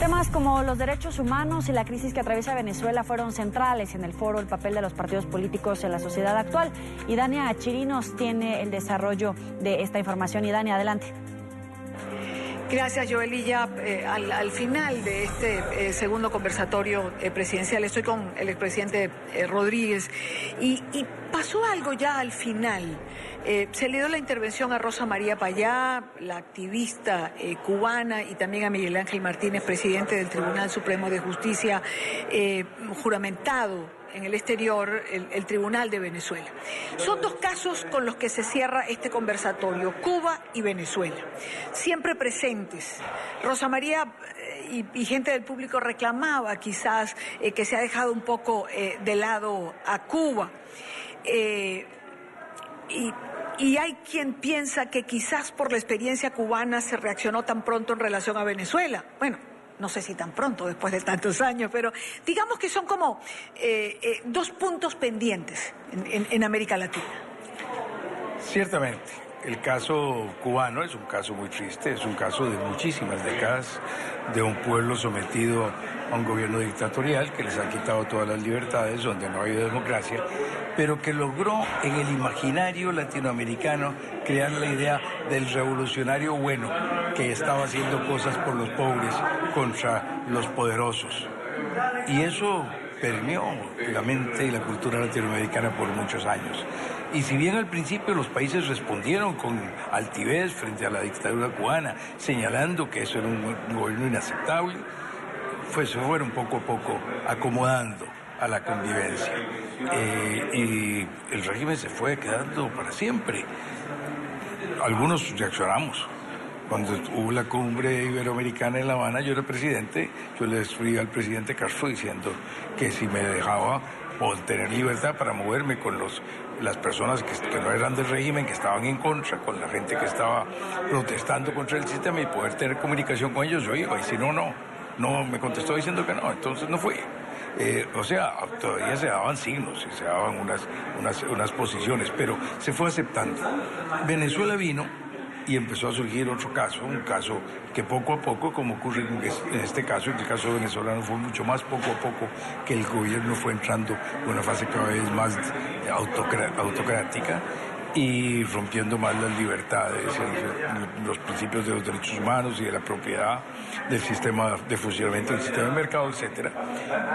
Temas como los derechos humanos y la crisis que atraviesa Venezuela fueron centrales en el foro, el papel de los partidos políticos en la sociedad actual. Y Dania Chirinos tiene el desarrollo de esta información. Y Dania, adelante. Gracias, Joely. Ya al final de este segundo conversatorio presidencial estoy con el expresidente Rodríguez y pasó algo ya al final. Se le dio la intervención a Rosa María Payá, la activista cubana, y también a Miguel Ángel Martínez, presidente del Tribunal Supremo de Justicia, juramentado en el exterior, el Tribunal de Venezuela. Son dos casos con los que se cierra este conversatorio, Cuba y Venezuela, siempre presentes. Rosa María y gente del público reclamaba quizás que se ha dejado un poco de lado a Cuba. Y hay quien piensa que quizás por la experiencia cubana se reaccionó tan pronto en relación a Venezuela. Bueno, no sé si tan pronto, después de tantos años, pero digamos que son como dos puntos pendientes en América Latina. Ciertamente, el caso cubano es un caso muy triste, es un caso de muchísimas décadas, de un pueblo sometido a un gobierno dictatorial que les ha quitado todas las libertades, donde no ha habido democracia, pero que logró en el imaginario latinoamericano crear la idea del revolucionario bueno, que estaba haciendo cosas por los pobres contra los poderosos. Y eso permeó la mente y la cultura latinoamericana por muchos años. Y si bien al principio los países respondieron con altivez frente a la dictadura cubana, señalando que eso era un gobierno inaceptable, se fueron poco a poco acomodando a la convivencia. Y el régimen se fue quedando para siempre. Algunos reaccionamos. Cuando hubo la cumbre iberoamericana en La Habana, yo era presidente, yo le escribí al presidente Castro diciendo que si me dejaba tener libertad para moverme con las personas que no eran del régimen, que estaban en contra, con la gente que estaba protestando contra el sistema y poder tener comunicación con ellos, yo iba, y si no, no, me contestó diciendo que no, entonces no fui. O sea, todavía se daban signos y se daban unas posiciones, pero se fue aceptando. Venezuela vino y empezó a surgir otro caso, un caso que poco a poco, como ocurre en este caso, en el caso venezolano fue mucho más poco a poco que el gobierno fue entrando en una fase cada vez más autocrática y rompiendo más las libertades, los principios de los derechos humanos y de la propiedad, del sistema de funcionamiento del sistema de mercado, etc.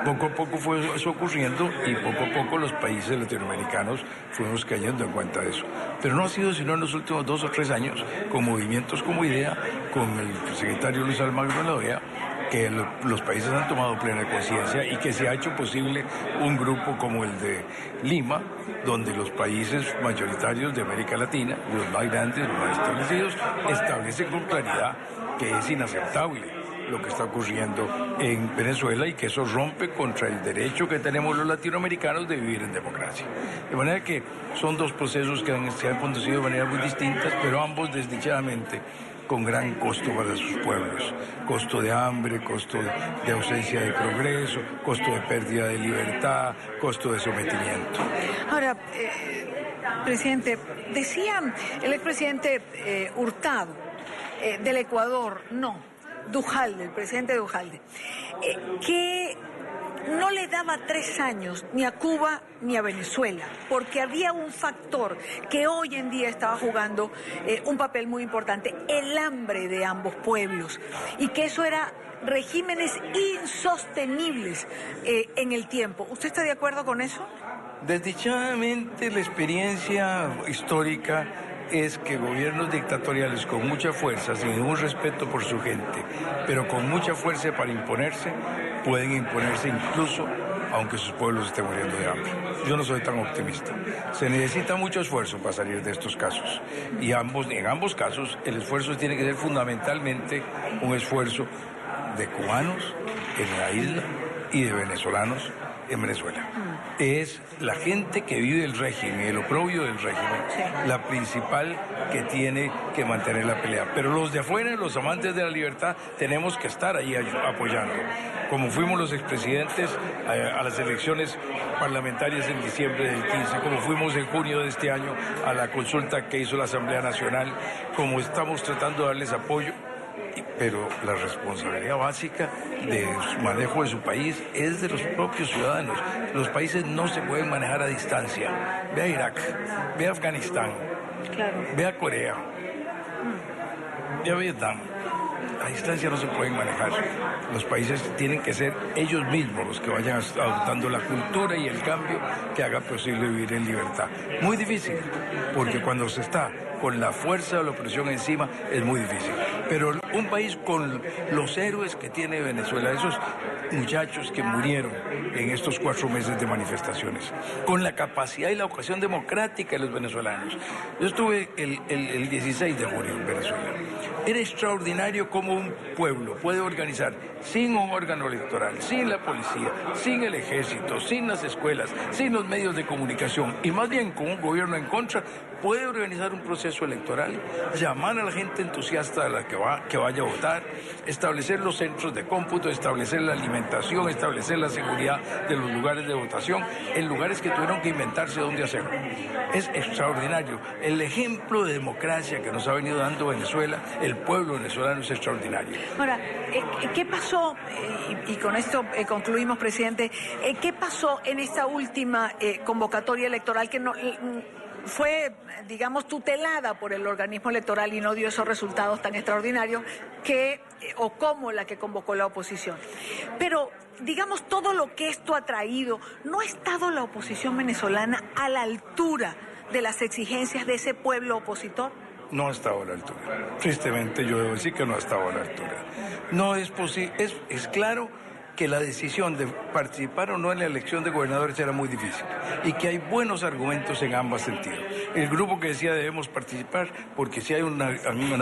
Poco a poco fue eso ocurriendo y poco a poco los países latinoamericanos fuimos cayendo en cuenta de eso. Pero no ha sido sino en los últimos 2 o 3 años, con movimientos como IDEA, con el secretario Luis Almagro en la OEA, que los países han tomado plena conciencia y que se ha hecho posible un grupo como el de Lima, donde los países mayoritarios de América Latina, los más grandes, los más establecidos, establecen con claridad que es inaceptable lo que está ocurriendo en Venezuela y que eso rompe contra el derecho que tenemos los latinoamericanos de vivir en democracia. De manera que son dos procesos que se han conducido de maneras muy distintas, pero ambos desdichadamente con gran costo para sus pueblos, costo de hambre, costo de ausencia de progreso, costo de pérdida de libertad, costo de sometimiento. Ahora, presidente, decía el expresidente Hurtado del Ecuador, Duhalde, el presidente Duhalde, que no le daba 3 años ni a Cuba ni a Venezuela, porque había un factor que hoy en día estaba jugando un papel muy importante, el hambre de ambos pueblos, y que eso era regímenes insostenibles en el tiempo. ¿Usted está de acuerdo con eso? Desdichadamente, la experiencia histórica es que gobiernos dictatoriales con mucha fuerza, sin ningún respeto por su gente, pero con mucha fuerza para imponerse, pueden imponerse incluso aunque sus pueblos estén muriendo de hambre. Yo no soy tan optimista. Se necesita mucho esfuerzo para salir de estos casos. Y en ambos casos, el esfuerzo tiene que ser fundamentalmente un esfuerzo de cubanos en la isla y de venezolanos en Venezuela. Es la gente que vive el régimen, el oprobio del régimen, la principal que tiene que mantener la pelea. Pero los de afuera, los amantes de la libertad, tenemos que estar ahí apoyando. Como fuimos los expresidentes a las elecciones parlamentarias en diciembre del 15, como fuimos en junio de este año a la consulta que hizo la Asamblea Nacional, como estamos tratando de darles apoyo, pero la responsabilidad básica de manejo de su país es de los propios ciudadanos. Los países no se pueden manejar a distancia. Ve a Irak, ve a Afganistán, ve a Corea, ve a Vietnam. A distancia no se pueden manejar. Los países tienen que ser ellos mismos los que vayan adoptando la cultura y el cambio que haga posible vivir en libertad. Muy difícil, porque cuando se está con la fuerza de la opresión encima es muy difícil. Pero un país con los héroes que tiene Venezuela, esos muchachos que murieron en estos 4 meses de manifestaciones, con la capacidad y la vocación democrática de los venezolanos. Yo estuve el 16 de junio en Venezuela. Era extraordinario cómo un pueblo puede organizar sin un órgano electoral, sin la policía, sin el ejército, sin las escuelas, sin los medios de comunicación y más bien con un gobierno en contra, puede organizar un proceso electoral, llamar a la gente entusiasta a la que vaya a votar, establecer los centros de cómputo, establecer la alimentación, establecer la seguridad de los lugares de votación, en lugares que tuvieron que inventarse dónde hacerlo. Es extraordinario. El ejemplo de democracia que nos ha venido dando Venezuela, el pueblo venezolano, es extraordinario. Ahora, ¿qué pasó? Y con esto concluimos, presidente. ¿Qué pasó en esta última convocatoria electoral que no fue, digamos, tutelada por el organismo electoral y no dio esos resultados tan extraordinarios como la que convocó la oposición? Pero, digamos, todo lo que esto ha traído, ¿no ha estado la oposición venezolana a la altura de las exigencias de ese pueblo opositor? No ha estado a la altura. Tristemente yo debo decir que no ha estado a la altura. No es posible, es claro que la decisión de participar o no en la elección de gobernadores era muy difícil y que hay buenos argumentos en ambos sentidos. El grupo que decía debemos participar porque si hay una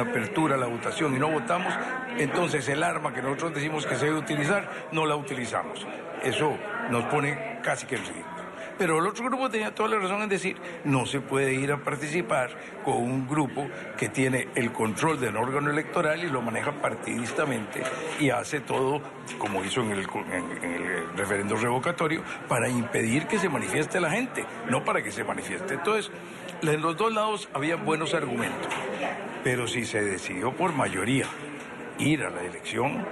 apertura a la votación y no votamos, entonces el arma que nosotros decimos que se debe utilizar, no la utilizamos. Eso nos pone casi que en ridículo. Pero el otro grupo tenía toda la razón en decir, no se puede ir a participar con un grupo que tiene el control del órgano electoral y lo maneja partidistamente y hace todo, como hizo en el referendo revocatorio, para impedir que se manifieste la gente, no para que se manifieste. Entonces, en los dos lados había buenos argumentos, pero si se decidió por mayoría ir a la elección,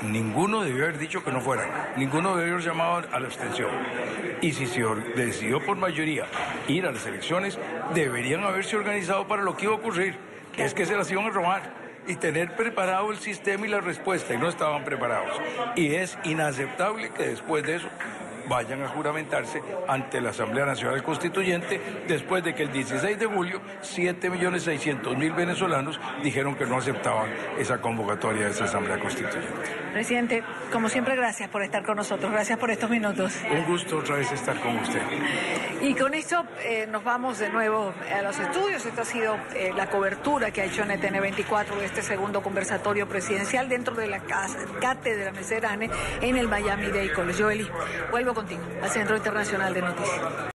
ninguno debió haber dicho que no fueran, ninguno debió haber llamado a la abstención. Y si se decidió por mayoría ir a las elecciones, deberían haberse organizado para lo que iba a ocurrir, que es que se las iban a robar y tener preparado el sistema y la respuesta, y no estaban preparados. Y es inaceptable que después de eso vayan a juramentarse ante la Asamblea Nacional Constituyente después de que el 16 de julio 7.600.000 venezolanos dijeron que no aceptaban esa convocatoria de esa Asamblea Constituyente. Presidente, como siempre, gracias por estar con nosotros, gracias por estos minutos. Un gusto otra vez estar con usted. Y con esto nos vamos de nuevo a los estudios. Esta ha sido la cobertura que ha hecho NTN24 de este segundo conversatorio presidencial dentro de la cátedra Meserane en el Miami Dade College. Joely, vuelvo contigo al Centro Internacional de Noticias.